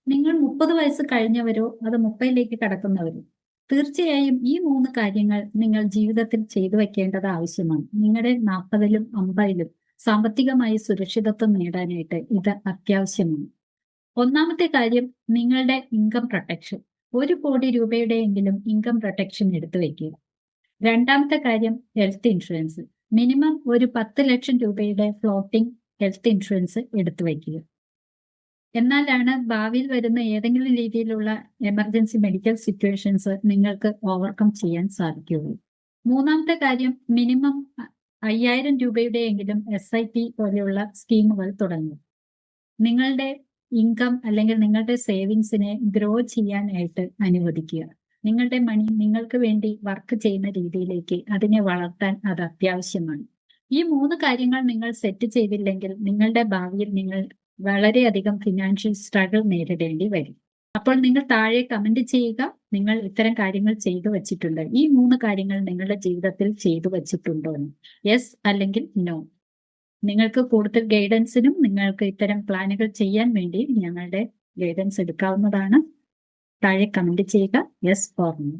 നിങ്ങൾ 30 വയസ്സ് കഴിഞ്ഞവരോ അത് 30ലേക്ക് കടക്കുന്നവരോ തീർച്ചയായും ഈ 3 കാര്യങ്ങൾ നിങ്ങൾ ജീവിതത്തിൽ ചെയ്തു വെക്കേണ്ടത് ആവശ്യമാണ്. നിങ്ങളുടെ 40ലും 50ലും സാമ്പത്തികമായി സുരക്ഷിതത്വം നേടാനായിട്ട് ഇത് അത്യാവശ്യമാണ്. ഒന്നാമത്തെ കാര്യം നിങ്ങളുടെ ഇൻകം പ്രൊട്ടക്ഷൻ. 1 കോടി രൂപയുടെയെങ്കിലും ഇൻകം പ്രൊട്ടക്ഷൻ എടുത്തു വെക്കുക. രണ്ടാമത്തെ കാര്യം ഹെൽത്ത് ഇൻഷുറൻസ്. മിനിമം ഒരു 10 ലക്ഷം രൂപയുടെ ഫ്ലോട്ടിംഗ് ഹെൽത്ത് ഇൻഷുറൻസ് എടുത്തു വയ്ക്കുക. എന്നാലാണ് ഭാവിയിൽ വരുന്ന ഏതെങ്കിലും രീതിയിലുള്ള എമർജൻസി മെഡിക്കൽ സിറ്റുവേഷൻസ് നിങ്ങൾക്ക് ഓവർകം ചെയ്യാൻ സാധിക്കുകയുള്ളൂ. മൂന്നാമത്തെ കാര്യം മിനിമം 5000 രൂപയുടെയെങ്കിലും SIP പോലെയുള്ള സ്കീമുകൾ തുടങ്ങുക. നിങ്ങളുടെ ഇൻകം അല്ലെങ്കിൽ നിങ്ങളുടെ സേവിങ്സിനെ ഗ്രോ ചെയ്യാനായിട്ട് അനുവദിക്കുക. നിങ്ങളുടെ മണി നിങ്ങൾക്ക് വേണ്ടി വർക്ക് ചെയ്യുന്ന രീതിയിലേക്ക് അതിനെ വളർത്താൻ അത് അത്യാവശ്യമാണ്. ഈ 3 കാര്യങ്ങൾ നിങ്ങൾ സെറ്റ് ചെയ്തില്ലെങ്കിൽ നിങ്ങളുടെ ഭാവിയിൽ നിങ്ങൾ വളരെയധികം ഫിനാൻഷ്യൽ സ്ട്രഗിൾ നേരിടേണ്ടി വരും. അപ്പോൾ നിങ്ങൾ താഴെ കമന്റ് ചെയ്യുക, നിങ്ങൾ ഇത്തരം കാര്യങ്ങൾ ചെയ്തു വച്ചിട്ടുണ്ട്. ഈ 3 കാര്യങ്ങൾ നിങ്ങളുടെ ജീവിതത്തിൽ ചെയ്തു വച്ചിട്ടുണ്ടോ എന്ന്. യെസ് അല്ലെങ്കിൽ നോ. നിങ്ങൾക്ക് കൂടുതൽ ഗൈഡൻസിനും നിങ്ങൾക്ക് ഇത്തരം പ്ലാനുകൾ ചെയ്യാൻ വേണ്ടി ഞങ്ങളുടെ ഗൈഡൻസ് എടുക്കാവുന്നതാണ്. താഴെ കമന്റ് ചെയ്യുക യെസ് ഓർ നോ.